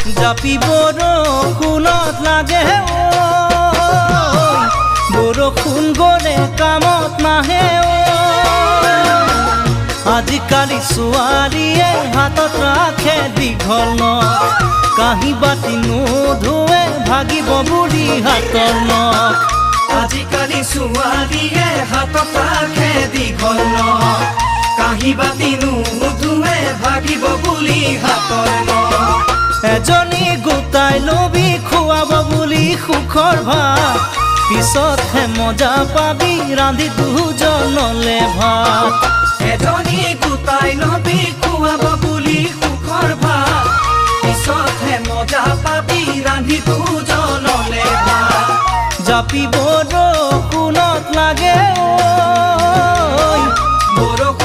জাপি বৰষুণত লাগে বৰষুণ গলে কামত নাহে আজিকালি ছোৱালীয়ে হাতত ৰাখে দীঘল নখ কাঁহী বাতি নোধোৱে ভাগিব বুলি হাতৰ নখ আজিকালি ছোৱালীয়ে হাতত ৰাখে দীঘল নখ কাঁহী বাতি নোধোৱে ভাগিব বুলি হাতৰ নখ এজনী গোটাই লবি খুৱাব বুলি সুখৰ ভাত পিছতহে মজা পাবি ৰান্ধি দুজনলে ভাত এজনী গোটাই লবি খুৱাব বুলি সুখৰ ভাত পিছতহে মজা পাবি ৰান্ধি দুজনলে ভাত জাপি বৰষুণত লাগে বৰষুণ